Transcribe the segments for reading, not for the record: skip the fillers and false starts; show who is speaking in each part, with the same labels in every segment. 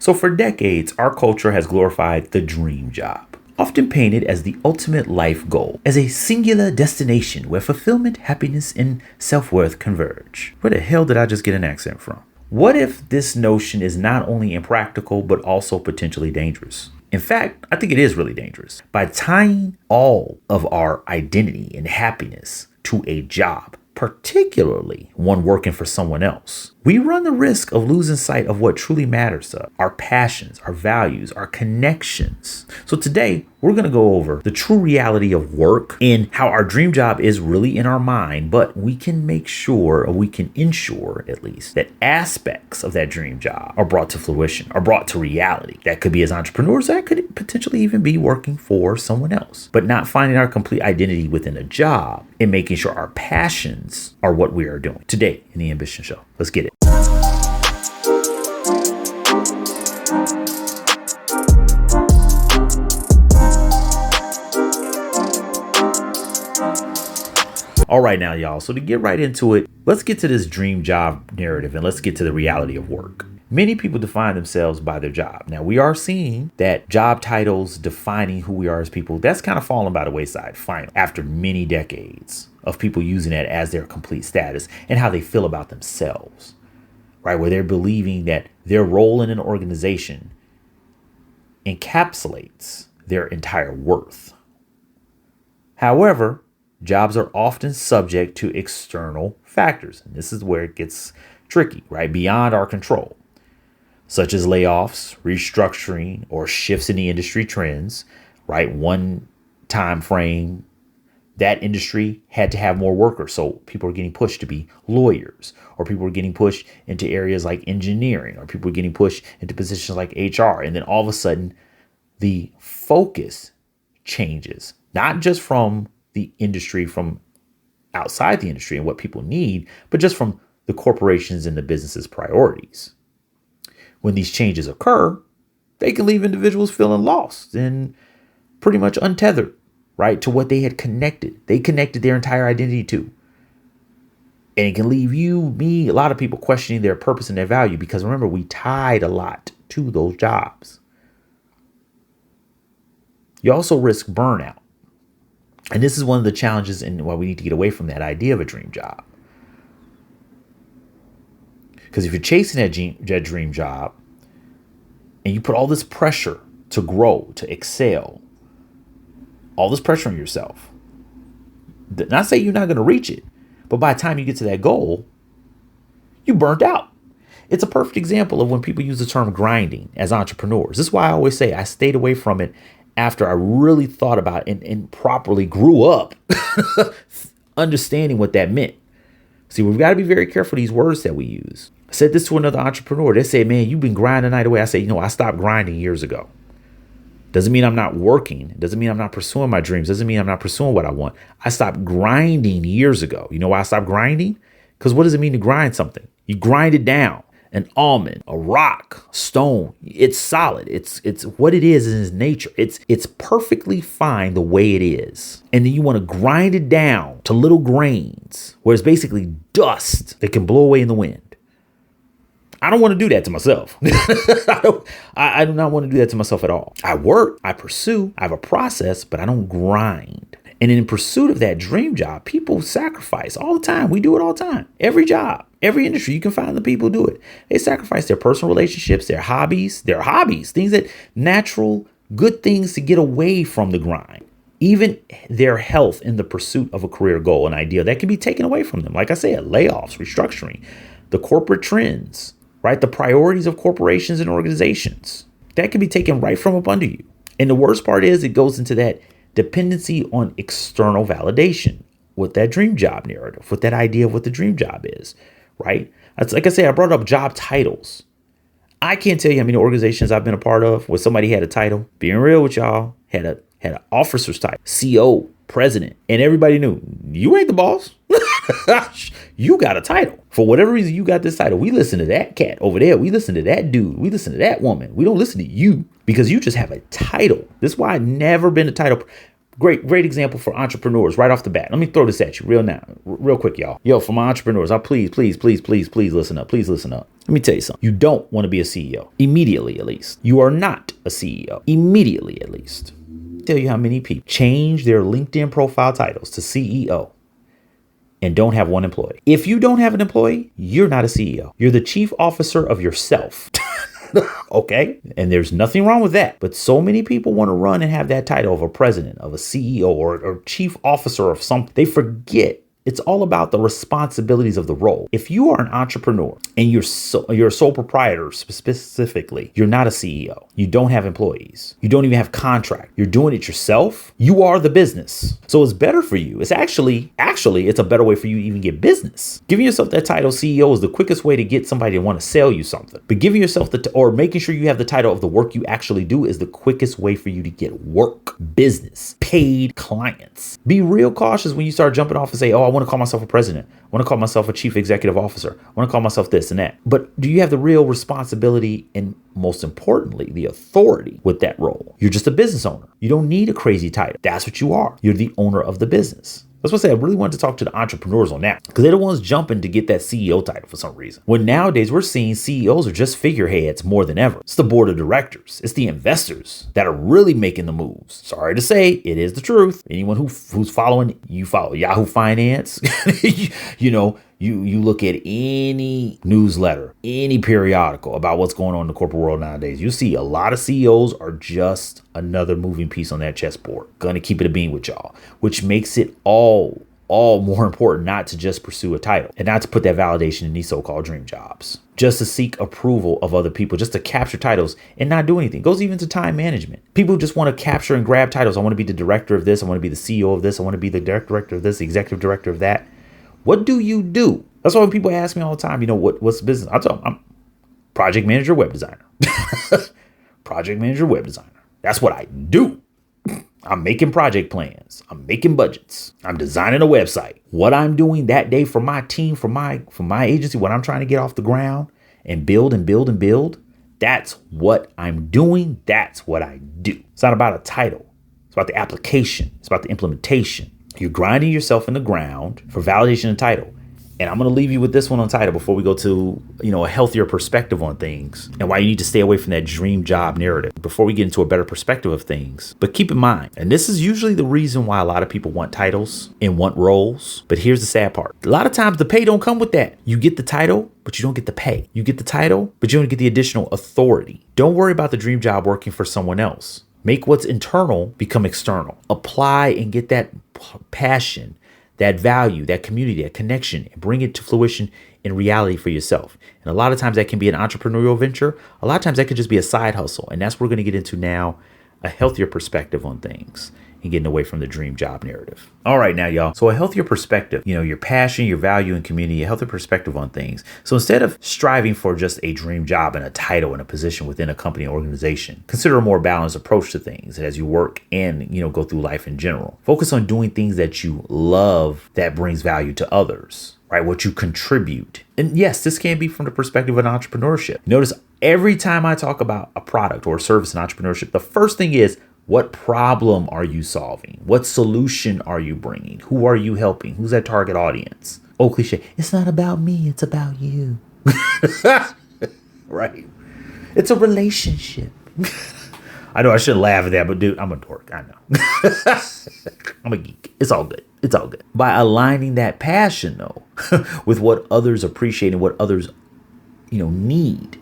Speaker 1: So for decades, our culture has glorified the dream job, often painted as the ultimate life goal, as a singular destination where fulfillment, happiness, and self-worth converge. Where the hell did I just get an accent from? What if this notion is not only impractical, but also potentially dangerous? In fact, I think it is really dangerous. By tying all of our identity and happiness to a job, particularly one working for someone else, we run the risk of losing sight of what truly matters to us, our passions, our values, our connections. So today, we're going to go over the true reality of work and how our dream job is really in our mind, but we can make sure, or we can ensure at least, that aspects of that dream job are brought to fruition, are brought to reality. That could be as entrepreneurs, that could potentially even be working for someone else, but not finding our complete identity within a job and making sure our passions are what we are doing. Today in the Ambition Show, let's get it. All right now, y'all. So to get right into it, let's get to this dream job narrative and let's get to the reality of work. Many people define themselves by their job. Now, we are seeing that job titles defining who we are as people, that's kind of fallen by the wayside finally, after many decades of people using that as their complete status and how they feel about themselves, right? Where they're believing that their role in an organization encapsulates their entire worth. However, jobs are often subject to external factors. And this is where it gets tricky, right? Beyond our control, such as layoffs, restructuring, or shifts in the industry trends, right? One time frame, that industry had to have more workers. So people are getting pushed to be lawyers, or people are getting pushed into areas like engineering, or people are getting pushed into positions like HR. And then all of a sudden, the focus changes, not just from the industry, from outside the industry and what people need, but just from the corporations and the business's priorities. When these changes occur, they can leave individuals feeling lost and pretty much untethered, right, to what they had connected. They connected their entire identity to. And it can leave you, me, a lot of people questioning their purpose and their value, because remember, we tied a lot to those jobs. You also risk burnout. And this is one of the challenges and why we need to get away from that idea of a dream job. Because if you're chasing that dream job and you put all this pressure to grow, to excel, all this pressure on yourself, not say you're not going to reach it, but by the time you get to that goal, you burnt out. It's a perfect example of when people use the term grinding as entrepreneurs. This is why I always say I stayed away from it after I really thought about it and properly grew up understanding what that meant. See, we've got to be very careful these words that we use. I said this to another entrepreneur. They said, man, you've been grinding the night away. I said, I stopped grinding years ago. Doesn't mean I'm not working. Doesn't mean I'm not pursuing my dreams. Doesn't mean I'm not pursuing what I want. I stopped grinding years ago. You know why I stopped grinding? Because what does it mean to grind something? You grind it down. An almond, a rock, stone. It's solid. It's what it is in its nature. It's perfectly fine the way it is. And then you want to grind it down to little grains where it's basically dust that can blow away in the wind. I don't want to do that to myself. I do not want to do that to myself at all. I work, I pursue, I have a process, but I don't grind. And in pursuit of that dream job, people sacrifice all the time. We do it all the time. Every job, every industry, you can find the people who do it. They sacrifice their personal relationships, their hobbies, things that natural, good things to get away from the grind. Even their health in the pursuit of a career goal, an ideal that can be taken away from them. Like I said, layoffs, restructuring, the corporate trends, right? The priorities of corporations and organizations that can be taken right from up under you. And the worst part is it goes into that dependency on external validation with that dream job narrative, with that idea of what the dream job is, right? That's, like I said, I brought up job titles. I can't tell you how many organizations I've been a part of where somebody had a title, being real with y'all, had an officer's title, CO, president, and everybody knew you ain't the boss. You got a title. For whatever reason, you got this title. We listen to that cat over there. We listen to that dude. We listen to that woman. We don't listen to you because you just have a title. This is why I've never been a title. Great example for entrepreneurs right off the bat. Let me throw this at you real quick, y'all. Yo, for my entrepreneurs, please listen up. Please listen up. Let me tell you something. You don't want to be a CEO. Immediately, at least. You are not a CEO. Immediately, at least. Tell you how many people change their LinkedIn profile titles to CEO and don't have one employee. If you don't have an employee, you're not a CEO. You're the chief officer of yourself. Okay. And there's nothing wrong with that. But so many people want to run and have that title of a president, of a CEO, or chief officer of something. They forget it's all about the responsibilities of the role. If you are an entrepreneur and you're a sole proprietor specifically, you're not a CEO. You don't have employees. You don't even have contract. You're doing it yourself. You are the business. So it's better for you. It's actually, it's a better way for you to even get business. Giving yourself that title CEO is the quickest way to get somebody to want to sell you something. But giving yourself or making sure you have the title of the work you actually do is the quickest way for you to get work, business, paid clients. Be real cautious when you start jumping off and say, oh, I want to call myself a president. I want to call myself a chief executive officer. I want to call myself this and that. But do you have the real responsibility and, most importantly, the authority with that role? You're just a business owner. You don't need a crazy title. That's what you are. You're the owner of the business. That's what I say. I really wanted to talk to the entrepreneurs on that because they're the ones jumping to get that CEO title for some reason. When nowadays we're seeing CEOs are just figureheads more than ever. It's the board of directors. It's the investors that are really making the moves. Sorry to say, it is the truth. Anyone who's following, you follow Yahoo Finance, you look at any newsletter, any periodical about what's going on in the corporate world nowadays. You see a lot of CEOs are just another moving piece on that chessboard. Gonna keep it a bean with y'all, which makes it all more important not to just pursue a title and not to put that validation in these so-called dream jobs, just to seek approval of other people, just to capture titles and not do anything. It goes even to time management. People just want to capture and grab titles. I want to be the director of this. I want to be the CEO of this. I want to be the director of this, the executive director of that. What do you do? That's why when people ask me all the time, what's the business? I tell them I'm project manager, web designer. Project manager, web designer. That's what I do. I'm making project plans. I'm making budgets. I'm designing a website. What I'm doing that day for my team, for my agency, what I'm trying to get off the ground and build, that's what I'm doing. That's what I do. It's not about a title. It's about the application. It's about the implementation. You're grinding yourself in the ground for validation and title. And I'm going to leave you with this one on title before we go to, a healthier perspective on things and why you need to stay away from that dream job narrative before we get into a better perspective of things. But keep in mind, and this is usually the reason why a lot of people want titles and want roles. But here's the sad part. A lot of times the pay don't come with that. You get the title, but you don't get the pay. You get the title, but you don't get the additional authority. Don't worry about the dream job working for someone else. Make what's internal become external. Apply and get that passion, that value, that community, that connection, and bring it to fruition in reality for yourself. And a lot of times that can be an entrepreneurial venture. A lot of times that could just be a side hustle. And that's what we're going to get into now, a healthier perspective on things and getting away from the dream job narrative. All right, now, y'all. So a healthier perspective, your passion, your value and community, a healthier perspective on things. So instead of striving for just a dream job and a title and a position within a company or organization, consider a more balanced approach to things as you work and, go through life in general. Focus on doing things that you love that brings value to others, right? What you contribute. And yes, this can be from the perspective of entrepreneurship. Notice every time I talk about a product or a service in entrepreneurship, the first thing is, what problem are you solving? What solution are you bringing? Who are you helping? Who's that target audience? Oh, cliche. It's not about me. It's about you. Right. It's a relationship. I know I shouldn't laugh at that, but dude, I'm a dork. I know. I'm a geek. It's all good. It's all good. By aligning that passion, though, with what others appreciate and what others, need,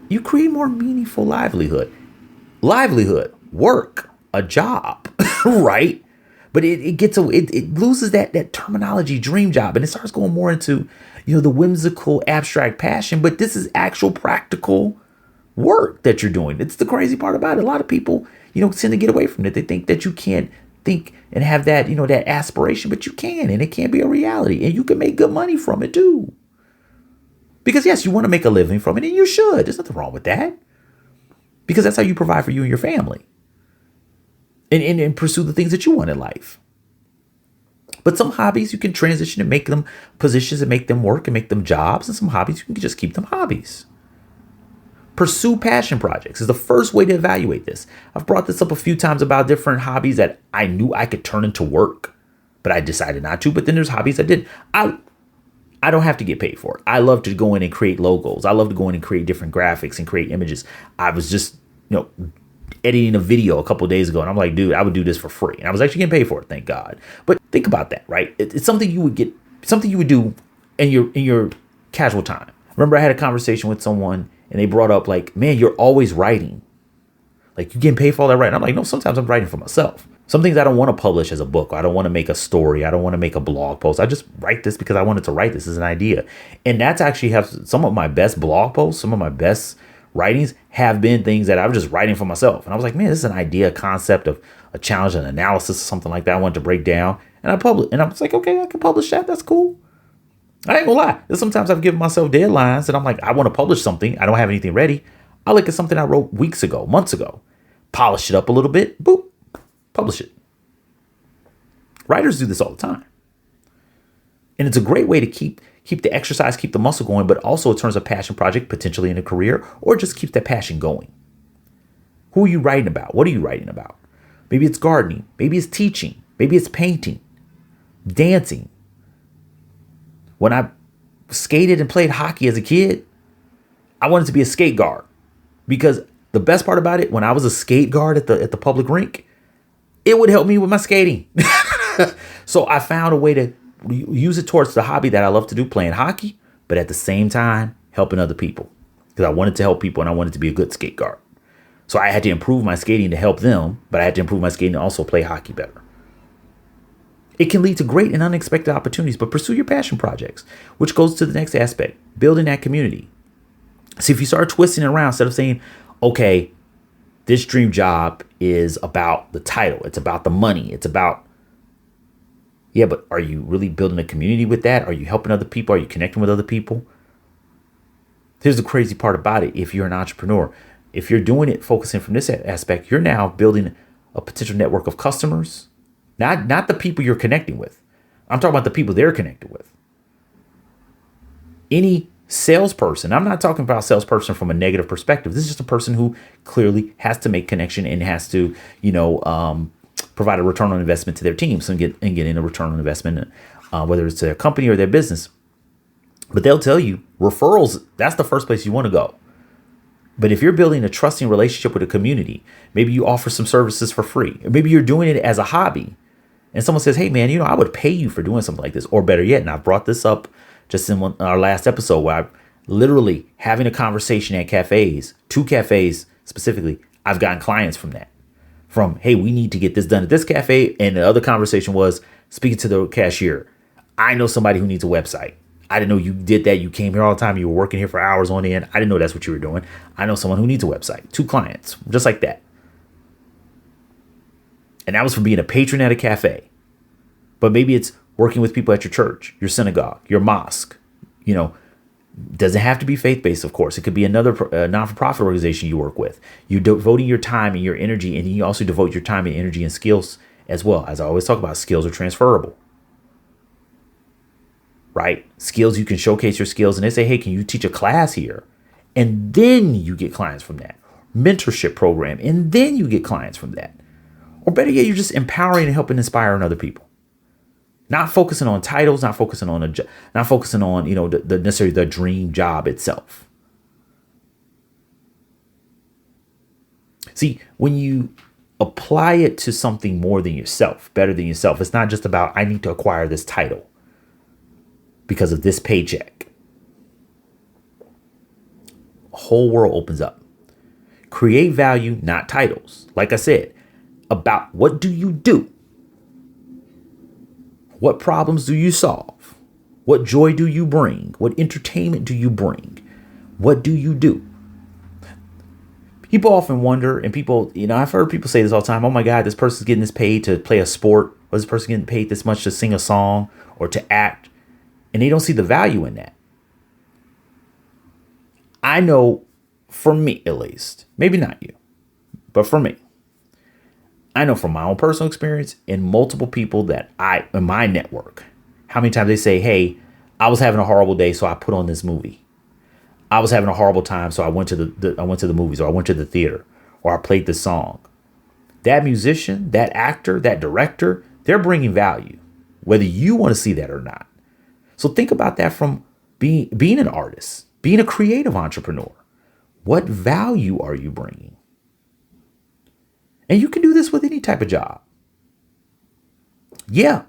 Speaker 1: you create more meaningful livelihood. Work, a job, right? But it loses that terminology, dream job, and it starts going more into, the whimsical, abstract passion. But this is actual practical work that you're doing. It's the crazy part about it. A lot of people, tend to get away from it. They think that you can't think and have that, that aspiration, but you can, and it can be a reality, and you can make good money from it too. Because yes, you want to make a living from it, and you should. There's nothing wrong with that. Because that's how you provide for you and your family. And pursue the things that you want in life. But some hobbies you can transition and make them positions and make them work and make them jobs. And some hobbies you can just keep them hobbies. Pursue passion projects is the first way to evaluate this. I've brought this up a few times about different hobbies that I knew I could turn into work, but I decided not to. But then there's hobbies I did. I don't have to get paid for it. I love to go in and create logos. I love to go in and create different graphics and create images. I was just, editing a video a couple of days ago, and I'm like, dude, I would do this for free. And I was actually getting paid for it, thank God. But think about that, right? It's something you would do in your casual time. Remember, I had a conversation with someone, and they brought up like, man, you're always writing. Like, you getting paid for all that writing? I'm like, no, sometimes I'm writing for myself. Some things I don't want to publish as a book. I don't want to make a story. I don't want to make a blog post. I just write this because I wanted to write this as an idea. And that's actually some of my best blog posts, some of my best writings have been things that I was just writing for myself. And I was like, man, this is an idea, a concept of a challenge, an analysis, or something like that I wanted to break down. And I published. And I was like, okay, I can publish that. That's cool. I ain't gonna lie. Sometimes I've given myself deadlines and I'm like, I want to publish something. I don't have anything ready. I look at something I wrote weeks ago, months ago, polish it up a little bit, boop, publish it. Writers do this all the time. And it's a great way to keep the exercise, keep the muscle going, but also it turns a passion project potentially into a career, or just keeps that passion going. Who are you writing about? What are you writing about? Maybe it's gardening. Maybe it's teaching. Maybe it's painting, dancing. When I skated and played hockey as a kid, I wanted to be a skate guard, because the best part about it, when I was a skate guard at the public rink, it would help me with my skating. So I found a way to use it towards the hobby that I love to do, playing hockey, but at the same time, helping other people, because I wanted to help people and I wanted to be a good skate guard. So I had to improve my skating to help them, but I had to improve my skating to also play hockey better. It can lead to great and unexpected opportunities, but pursue your passion projects, which goes to the next aspect, building that community. See, if you start twisting it around, instead of saying, okay, this dream job is about the title, it's about the money, it's about, yeah, but are you really building a community with that? Are you helping other people? Are you connecting with other people? Here's the crazy part about it. If you're an entrepreneur, if you're doing it, focusing from this aspect, you're now building a potential network of customers, not the people you're connecting with. I'm talking about the people they're connected with. Any salesperson, I'm not talking about salesperson from a negative perspective. This is just a person who clearly has to make connection and has to, provide a return on investment to their teams and get in a return on investment, whether it's to their company or their business. But they'll tell you referrals, that's the first place you want to go. But if you're building a trusting relationship with a community, maybe you offer some services for free, or maybe you're doing it as a hobby, and someone says, hey man, I would pay you for doing something like this, or better yet, and I brought this up just in our last episode, where I'm literally having a conversation at cafes, 2 cafes specifically, I've gotten clients from that. From, hey, we need to get this done at this cafe. And the other conversation was speaking to the cashier. I know somebody who needs a website. I didn't know you did that. You came here all the time. You were working here for hours on end. I didn't know that's what you were doing. I know someone who needs a website. 2 clients, just like that. And that was from being a patron at a cafe. But maybe it's working with people at your church, your synagogue, your mosque. Doesn't have to be faith-based, of course. It could be another non-for-profit organization you work with. You're devoting your time and your energy, and you also devote your time and energy and skills as well. As I always talk about, skills are transferable, right? Skills, you can showcase your skills, and they say, hey, can you teach a class here? And then you get clients from that. Mentorship program, and then you get clients from that. Or better yet, you're just empowering and helping inspire other people. Not focusing on titles, not focusing on necessarily the dream job itself. See, when you apply it to something more than yourself, better than yourself, it's not just about, I need to acquire this title because of this paycheck. A whole world opens up. Create value, not titles. Like I said, about what do you do? What problems do you solve? What joy do you bring? What entertainment do you bring? What do you do? People often wonder, and people, I've heard people say this all the time. Oh my God, this person's getting this paid to play a sport. Or this person getting paid this much to sing a song or to act. And they don't see the value in that. I know, for me at least, maybe not you, but for me, I know from my own personal experience and multiple people that in my network, how many times they say, hey, I was having a horrible day, so I put on this movie. I was having a horrible time, so I went to I went to the movies, or I went to the theater, or I played the song. That musician, that actor, that director, they're bringing value, whether you want to see that or not. So think about that from being an artist, being a creative entrepreneur. What value are you bringing? And you can do this with any type of job. Yeah.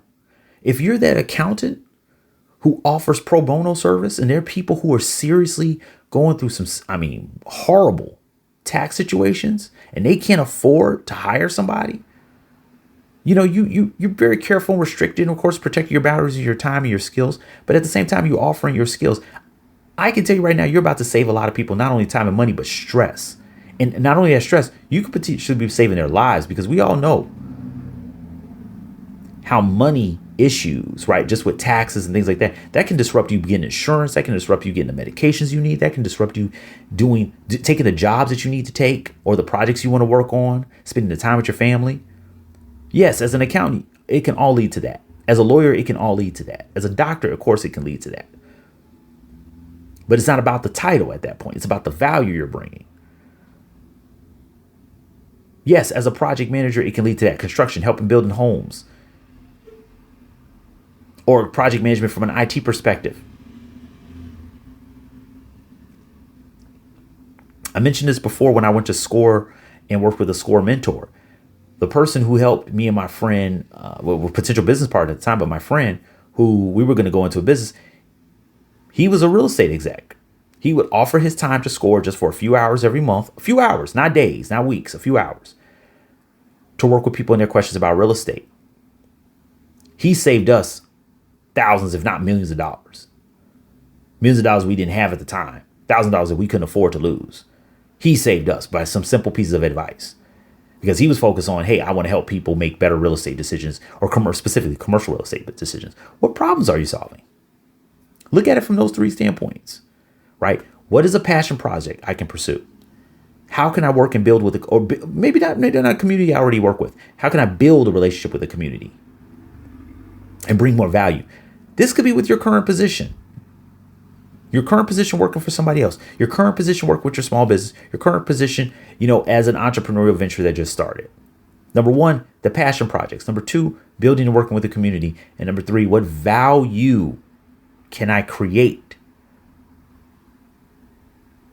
Speaker 1: If you're that accountant who offers pro bono service, and there are people who are seriously going through some, horrible tax situations, and they can't afford to hire somebody, you're very careful and restricted, and of course, protect your boundaries of your time and your skills. But at the same time, you're offering your skills. I can tell you right now, you're about to save a lot of people, not only time and money, but stress. And not only that stress, you could potentially be saving their lives, because we all know how money issues, right, just with taxes and things like that, that can disrupt you getting insurance, that can disrupt you getting the medications you need, that can disrupt you taking the jobs that you need to take, or the projects you want to work on, spending the time with your family. Yes, as an accountant, it can all lead to that. As a lawyer, it can all lead to that. As a doctor, of course, it can lead to that. But it's not about the title at that point. It's about the value you're bringing. Yes, as a project manager, it can lead to that. Construction, helping building homes, or project management from an IT perspective. I mentioned this before when I went to SCORE and worked with a SCORE mentor. The person who helped me and my friend, we're potential business partner at the time, but my friend who we were going to go into a business, he was a real estate exec. He would offer his time to SCORE just for a few hours every month, a few hours, not days, not weeks, a few hours, to work with people in their questions about real estate. He saved us thousands, if not millions of dollars. Millions of dollars we didn't have at the time. $1,000 that we couldn't afford to lose. He saved us by some simple pieces of advice, because he was focused on, hey, I want to help people make better real estate decisions, or specifically commercial real estate decisions. What problems are you solving? Look at it from those three standpoints, right? What is a passion project I can pursue? How can I work and build with, or maybe not a community I already work with. How can I build a relationship with a community and bring more value? This could be with your current position. Your current position working for somebody else. Your current position working with your small business. Your current position, as an entrepreneurial venture that just started. Number one, the passion projects. Number two, building and working with the community. And number three, what value can I create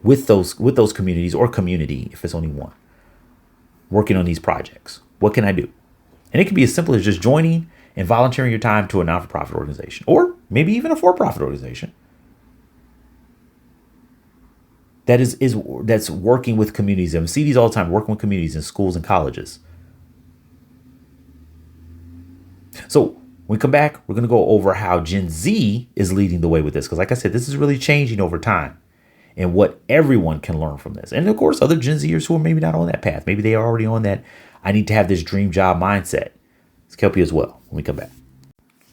Speaker 1: with those communities, or community if it's only one, working on these projects? What can I do? And it can be as simple as just joining and volunteering your time to a non-for-profit organization, or maybe even a for-profit organization that's working with communities. I see these all the time, working with communities in schools and colleges. So when we come back, we're going to go over how Gen Z is leading the way with this, because like I said, this is really changing over time, and what everyone can learn from this. And of course, other Gen Zers who are maybe not on that path, maybe they are already on that, I need to have this dream job mindset. It's help you as well when we come back.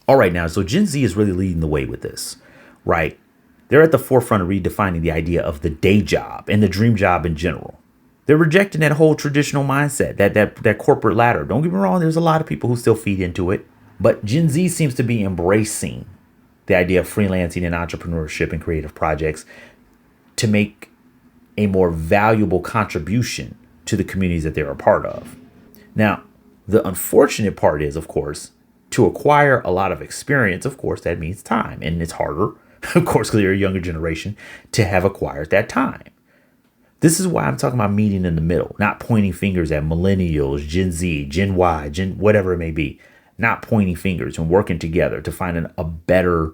Speaker 1: All right, now, so Gen Z is really leading the way with this, right? They're at the forefront of redefining the idea of the day job and the dream job in general. They're rejecting that whole traditional mindset, that corporate ladder. Don't get me wrong, there's a lot of people who still feed into it, but Gen Z seems to be embracing the idea of freelancing and entrepreneurship and creative projects to make a more valuable contribution to the communities that they're a part of. Now, the unfortunate part is, of course, to acquire a lot of experience, of course, that means time. And it's harder, of course, because you're a younger generation, to have acquired that time. This is why I'm talking about meeting in the middle, not pointing fingers at millennials, Gen Z, Gen Y, whatever it may be, not pointing fingers and working together to find a better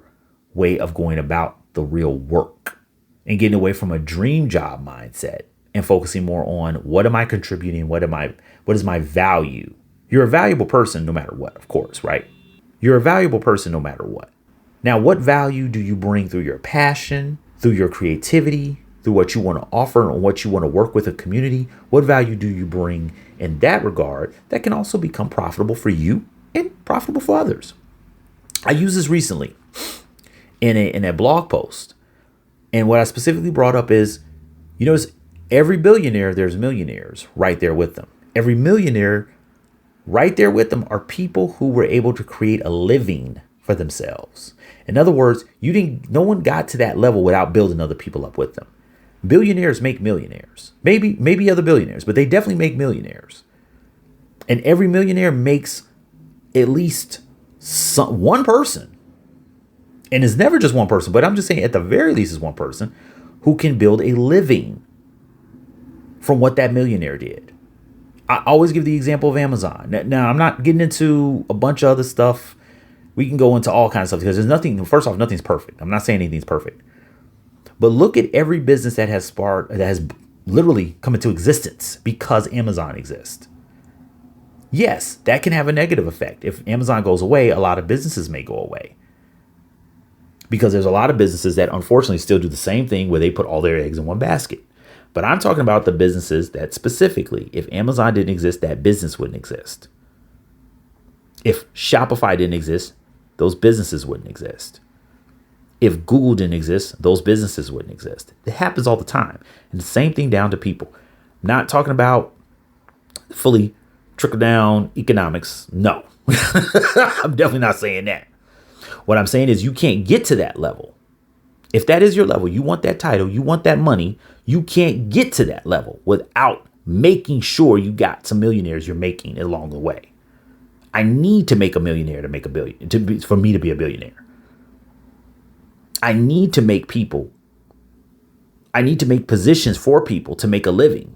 Speaker 1: way of going about the real work and getting away from a dream job mindset and focusing more on what am I contributing? What is my value? You're a valuable person no matter what, of course, right? You're a valuable person no matter what. Now, what value do you bring through your passion, through your creativity, through what you want to offer and what you want to work with a community? What value do you bring in that regard that can also become profitable for you and profitable for others? I used this recently in a blog post. And what I specifically brought up is, every billionaire, there's millionaires right there with them. Every millionaire right there with them are people who were able to create a living for themselves. In other words, no one got to that level without building other people up with them. Billionaires make millionaires. Maybe other billionaires, but they definitely make millionaires. And every millionaire makes at least one person. And it's never just one person, but I'm just saying at the very least is one person who can build a living from what that millionaire did. I always give the example of Amazon. Now I'm not getting into a bunch of other stuff. We can go into all kinds of stuff because there's nothing, first off, nothing's perfect. I'm not saying anything's perfect. But look at every business that has literally come into existence because Amazon exists. Yes, that can have a negative effect. If Amazon goes away, a lot of businesses may go away. Because there's a lot of businesses that unfortunately still do the same thing where they put all their eggs in one basket. But I'm talking about the businesses that specifically, if Amazon didn't exist, that business wouldn't exist. If Shopify didn't exist, those businesses wouldn't exist. If Google didn't exist, those businesses wouldn't exist. It happens all the time. And the same thing down to people. I'm not talking about fully trickle down economics. No, I'm definitely not saying that. What I'm saying is you can't get to that level. If that is your level, you want that title, you want that money, you can't get to that level without making sure you got some millionaires you're making along the way. I need to make a millionaire to make a billion, for me to be a billionaire. I need to make positions for people to make a living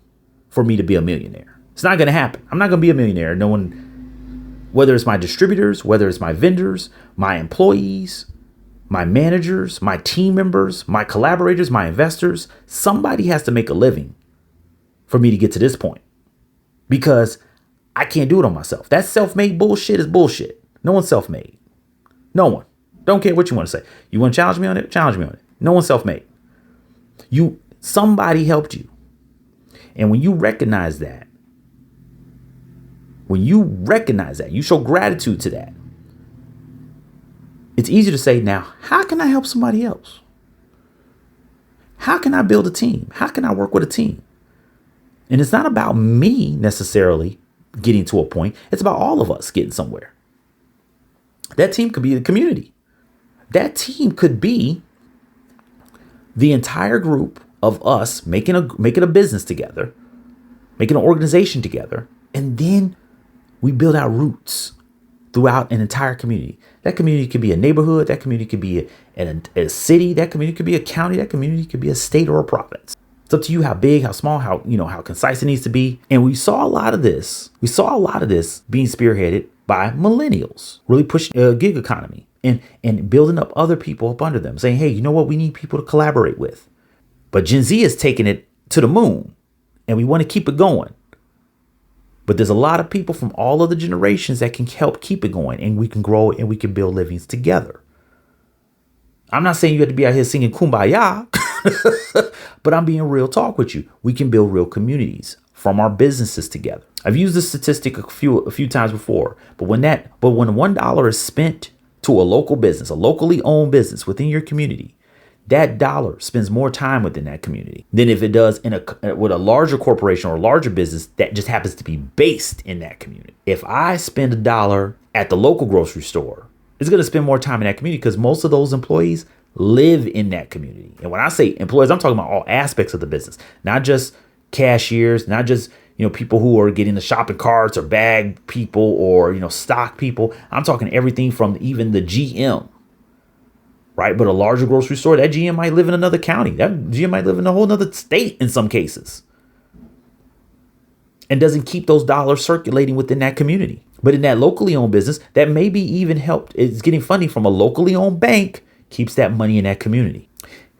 Speaker 1: for me to be a millionaire. It's not going to happen. I'm not going to be a millionaire. No one, whether it's my distributors, whether it's my vendors, my employees, my managers, my team members, my collaborators, my investors, somebody has to make a living for me to get to this point because I can't do it on myself. That self-made bullshit is bullshit. No one's self-made. No one. Don't care what you want to say. You want to challenge me on it? Challenge me on it. No one's self-made. Somebody helped you. And when you recognize that, you show gratitude to that. It's easy to say, now, how can I help somebody else? How can I build a team? How can I work with a team? And it's not about me necessarily getting to a point. It's about all of us getting somewhere. That team could be the community. That team could be the entire group of us making a business together, making an organization together, and then we build our roots throughout an entire community. That community could be a neighborhood. That community could be a city. That community could be a county. That community could be a state or a province. It's up to you how big, how small, how concise it needs to be. And we saw a lot of this. We saw a lot of this being spearheaded by millennials, really pushing a gig economy and building up other people up under them, saying, hey, you know what? We need people to collaborate with. But Gen Z is taking it to the moon and we want to keep it going. But there's a lot of people from all of the generations that can help keep it going, and we can grow and we can build livings together. I'm not saying you have to be out here singing Kumbaya, but I'm being real talk with you. We can build real communities from our businesses together. I've used this statistic a few times before, but when $1 is spent to a local business, a locally owned business within your community, that dollar spends more time within that community than if it does with a larger corporation or a larger business that just happens to be based in that community. If I spend $1 at the local grocery store, it's going to spend more time in that community because most of those employees live in that community. And when I say employees, I'm talking about all aspects of the business, not just cashiers, not just people who are getting the shopping carts or bag people or stock people. I'm talking everything from even the GM. Right. But a larger grocery store, that GM might live in another county. That GM might live in a whole nother state in some cases. And doesn't keep those dollars circulating within that community. But in that locally owned business, that maybe even helped. It's getting funding from a locally owned bank, keeps that money in that community.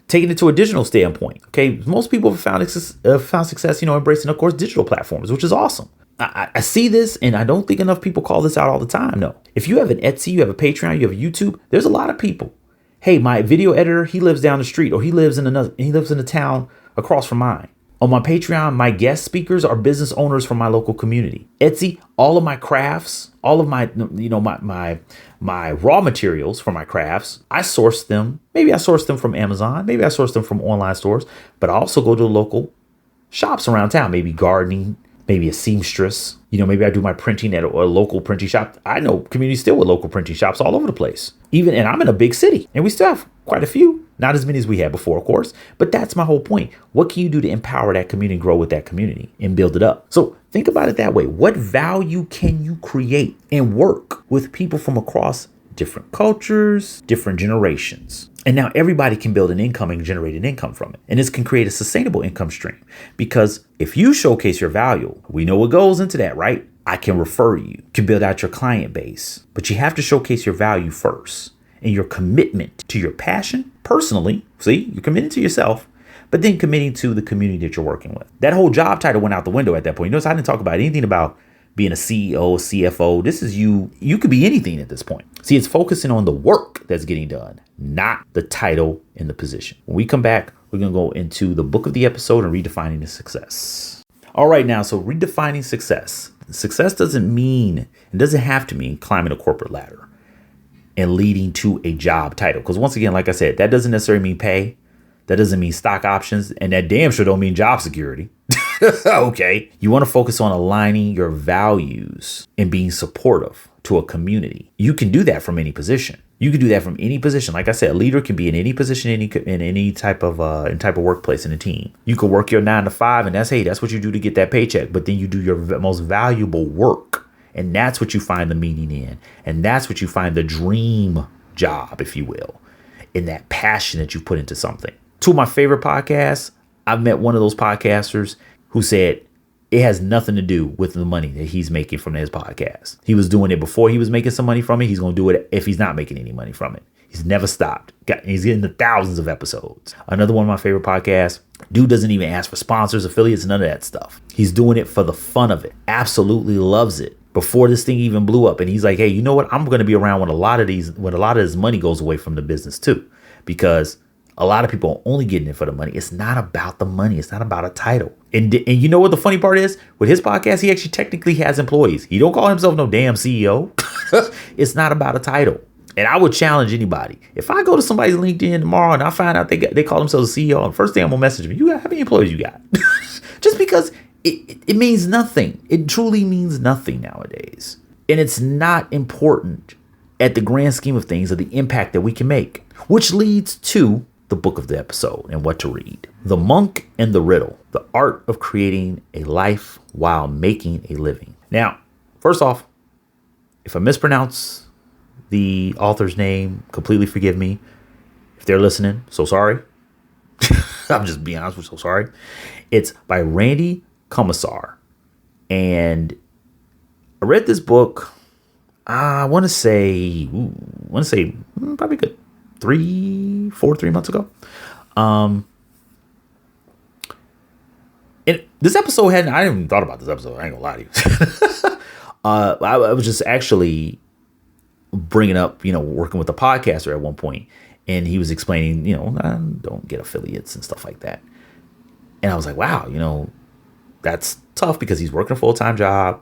Speaker 1: Taking it to a digital standpoint. OK, most people have found success, embracing, of course, digital platforms, which is awesome. I see this and I don't think enough people call this out all the time. No, if you have an Etsy, you have a Patreon, you have a YouTube, there's a lot of people. Hey, my video editor, he lives down the street or he lives in a town across from mine. On my Patreon, my guest speakers are business owners from my local community. Etsy, all of my crafts, all of my, my raw materials for my crafts, I source them. Maybe I source them from Amazon. Maybe I source them from online stores, but I also go to local shops around town, maybe gardening, maybe a seamstress. Maybe I do my printing at a local printing shop. I know communities still with local printing shops all over the place. And I'm in a big city and we still have quite a few. Not as many as we had before, of course, but that's my whole point. What can you do to empower that community, grow with that community, and build it up? So think about it that way. What value can you create and work with people from across different cultures, different generations? And now everybody can build an income and generate an income from it. And this can create a sustainable income stream, because if you showcase your value, we know what goes into that, right? I can refer you, can build out your client base, but you have to showcase your value first and your commitment to your passion personally. See, you're committed to yourself, but then committing to the community that you're working with. That whole job title went out the window at that point. You notice I didn't talk about anything about being a CEO, CFO. This is you. You could be anything at this point. See, it's focusing on the work that's getting done, not the title and the position. When we come back, we're going to go into the book of the episode and redefining the success. All right, now, so redefining success. Success doesn't have to mean climbing a corporate ladder and leading to a job title. Because once again, like I said, that doesn't necessarily mean pay. That doesn't mean stock options. And that damn sure don't mean job security. Okay. You want to focus on aligning your values and being supportive to a community. You can do that from any position. You can do that from any position. Like I said, a leader can be in any position, in any type of workplace in a team. You could work your 9 to 5, and that's what you do to get that paycheck. But then you do your most valuable work, and that's what you find the meaning in, and that's what you find the dream job, if you will, in that passion that you put into something. Two of my favorite podcasts. I've met one of those podcasters who said it has nothing to do with the money that he's making from his podcast. He was doing it before he was making some money from it. He's going to do it if he's not making any money from it. He's never stopped. He's getting the thousands of episodes. Another one of my favorite podcasts. Dude doesn't even ask for sponsors, affiliates, none of that stuff. He's doing it for the fun of it. Absolutely loves it. Before this thing even blew up. And he's like, hey, you know what? I'm going to be around when a lot of this money goes away from the business too, because a lot of people are only getting it for the money. It's not about the money. It's not about a title. And you know what the funny part is? With his podcast, he actually technically has employees. He don't call himself no damn CEO. It's not about a title. And I would challenge anybody. If I go to somebody's LinkedIn tomorrow and I find out they call themselves a CEO, the first thing I'm going to message them, how many employees you got? Just because it means nothing. It truly means nothing nowadays. And it's not important at the grand scheme of things, of the impact that we can make, which leads to the book of the episode and what to read. The Monk and the Riddle, the art of creating a life while making a living. Now, first off, if I mispronounce the author's name, completely forgive me. If they're listening, so sorry. I'm just being honest with you, so sorry. It's by Randy Komisar. And I read this book, I want to say probably good 3 months ago. And this episode I hadn't even thought about this episode. I ain't gonna lie to you. I was just actually bringing up, working with a podcaster at one point, and he was explaining, I don't get affiliates and stuff like that. And I was like, wow, that's tough, because he's working a full-time job.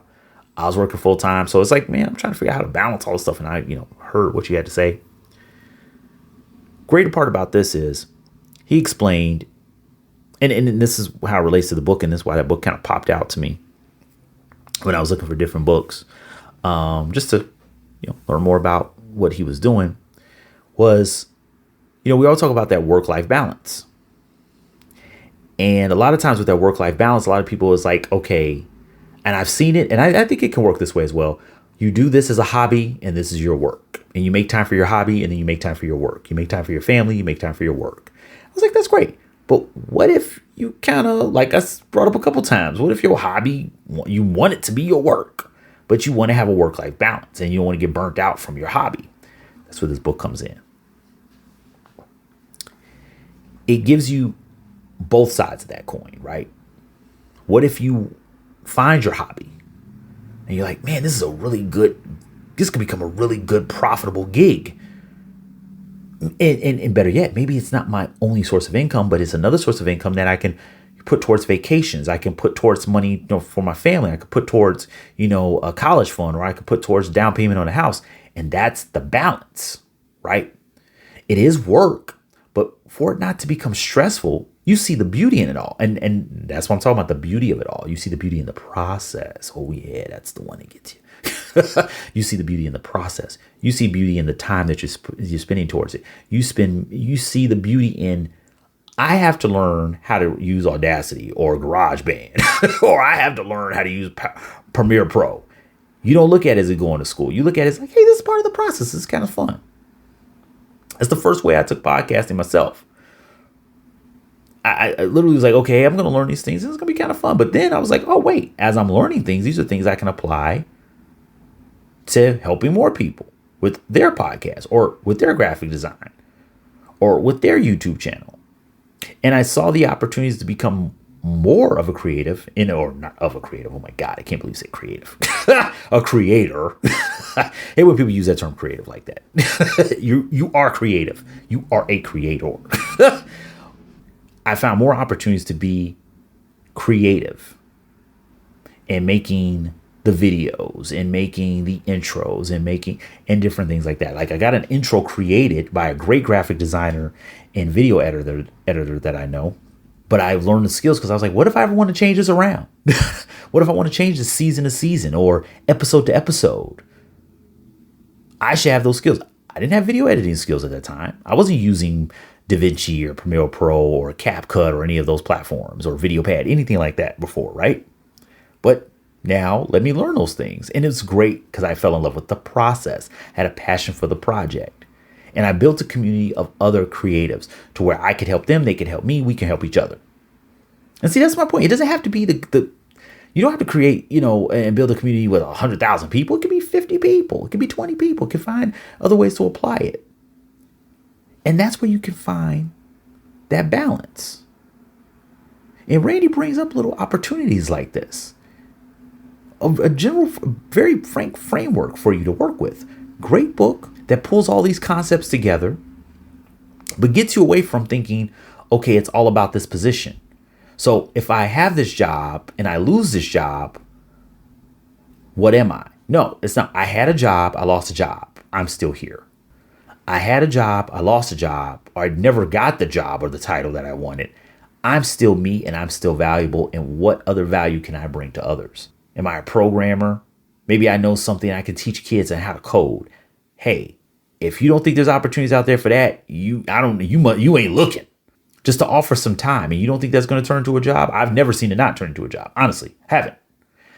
Speaker 1: I was working full-time. So it's like, man, I'm trying to figure out how to balance all this stuff. And I, heard what you had to say. Greater part about this is he explained, and this is how it relates to the book, and this is why that book kind of popped out to me when I was looking for different books, just to learn more about what he was doing. Was, we all talk about that work-life balance, and a lot of times with that work-life balance, a lot of people is like, okay, and I've seen it, and I think it can work this way as well. You do this as a hobby, and this is your work. And you make time for your hobby, and then you make time for your work. You make time for your family, you make time for your work. I was like, that's great. But what if you kind of, like I brought up a couple times, what if your hobby, you want it to be your work, but you want to have a work-life balance, and you don't want to get burnt out from your hobby? That's where this book comes in. It gives you both sides of that coin, right? What if you find your hobby, and you're like, man, this could become a really good, profitable gig. And better yet, maybe it's not my only source of income, but it's another source of income that I can put towards vacations. I can put towards money for my family. I could put towards, a college fund, or I could put towards down payment on a house. And that's the balance, right? It is work, but for it not to become stressful, you see the beauty in it all. And that's what I'm talking about, the beauty of it all. You see the beauty in the process. Oh yeah, that's the one that gets you. You see the beauty in the process. You see beauty in the time that you're spending towards it. You see the beauty in, I have to learn how to use Audacity or GarageBand, or I have to learn how to use Premiere Pro. You don't look at it as going to school. You look at it as like, hey, this is part of the process. It's kind of fun. That's the first way I took podcasting myself. I literally was like, okay, I'm going to learn these things. It's going to be kind of fun. But then I was like, oh, wait, as I'm learning things, these are things I can apply to helping more people with their podcast or with their graphic design or with their YouTube channel. And I saw the opportunities to become more of a creative, or not of a creative. Oh my God, I can't believe you say creative. A creator. I hate when people use that term creative like that. You are creative. You are a creator. I found more opportunities to be creative and making the videos and making the intros and different things like that. Like I got an intro created by a great graphic designer and video editor that I know, but I've learned the skills because I was like, what if I ever want to change this around? What if I want to change this season to season or episode to episode? I should have those skills. I didn't have video editing skills at that time. I wasn't using DaVinci or Premiere Pro or CapCut or any of those platforms or VideoPad, anything like that before, right? But now let me learn those things. And it's great because I fell in love with the process, had a passion for the project. And I built a community of other creatives to where I could help them, they could help me, we can help each other. And see, that's my point. It doesn't have to be you don't have to create, and build a community with 100,000 people. It could be 50 people. It could be 20 people. It could find other ways to apply it. And that's where you can find that balance. And Randy brings up little opportunities like this. A general, very frank framework for you to work with. Great book that pulls all these concepts together, but gets you away from thinking, okay, it's all about this position. So if I have this job and I lose this job, what am I? No, it's not. I had a job, I lost a job. I'm still here. I had a job, I lost a job, or I never got the job or the title that I wanted. I'm still me and I'm still valuable. And what other value can I bring to others? Am I a programmer? Maybe I know something I can teach kids on how to code. Hey, if you don't think there's opportunities out there for that, you ain't looking. Just to offer some time, and you don't think that's going to turn into a job? I've never seen it not turn into a job. Honestly, haven't.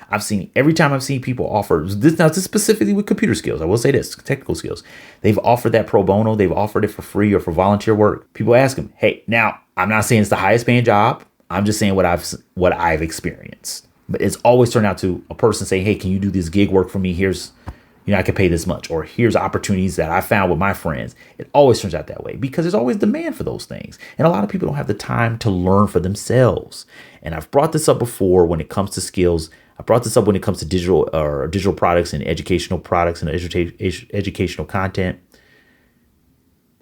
Speaker 1: I've seen every time I've seen people offer this. Now, this specifically with computer skills. I will say this: technical skills. They've offered that pro bono. They've offered it for free or for volunteer work. People ask them, "Hey, now I'm not saying it's the highest paying job. I'm just saying what I've experienced." But it's always turned out to a person saying, "Hey, can you do this gig work for me? Here's, I can pay this much," or here's opportunities that I found with my friends. It always turns out that way because there's always demand for those things. And a lot of people don't have the time to learn for themselves. And I've brought this up before when it comes to skills. I brought this up when it comes to digital products and educational products and educational content.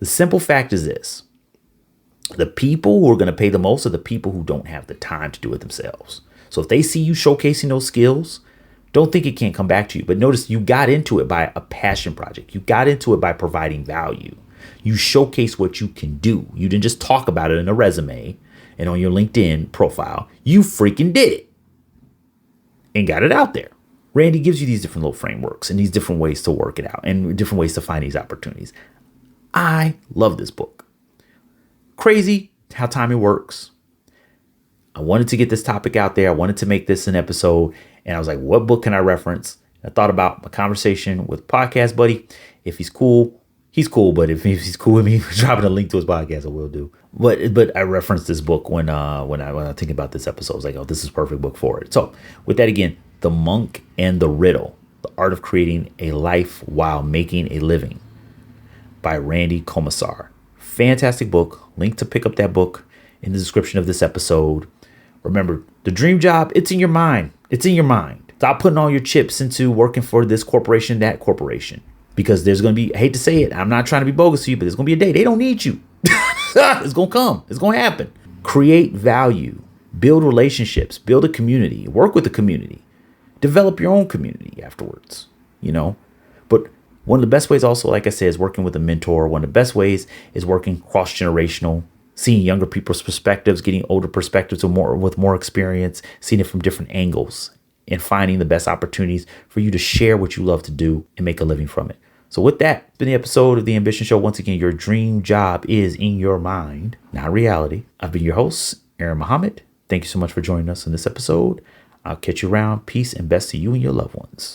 Speaker 1: The simple fact is this: the people who are going to pay the most are the people who don't have the time to do it themselves. So if they see you showcasing those skills, don't think it can't come back to you. But notice you got into it by a passion project. You got into it by providing value. You showcase what you can do. You didn't just talk about it in a resume and on your LinkedIn profile. You freaking did it and got it out there. Randy gives you these different little frameworks and these different ways to work it out and different ways to find these opportunities. I love this book. Crazy how timing works. I wanted to get this topic out there. I wanted to make this an episode. And I was like, what book can I reference? I thought about my conversation with podcast buddy. If he's cool, he's cool. But if he's cool with me dropping a link to his podcast, I will do. But I referenced this book when I think about this episode. I was like, oh, this is a perfect book for it. So with that again, The Monk and the Riddle, The Art of Creating a Life While Making a Living by Randy Komisar. Fantastic book. Link to pick up that book in the description of this episode. Remember, the dream job, it's in your mind. It's in your mind. Stop putting all your chips into working for this corporation, that corporation. Because there's going to be, I hate to say it, I'm not trying to be bogus to you, but there's going to be a day they don't need you. It's going to come. It's going to happen. Create value. Build relationships. Build a community. Work with the community. Develop your own community afterwards, But one of the best ways also, like I said, is working with a mentor. One of the best ways is working cross-generational. Seeing younger people's perspectives, getting older perspectives with more experience, seeing it from different angles and finding the best opportunities for you to share what you love to do and make a living from it. So with that, it's been the episode of The Ambition Show. Once again, your dream job is in your mind, not reality. I've been your host, Aaron Muhammad. Thank you so much for joining us in this episode. I'll catch you around. Peace and best to you and your loved ones.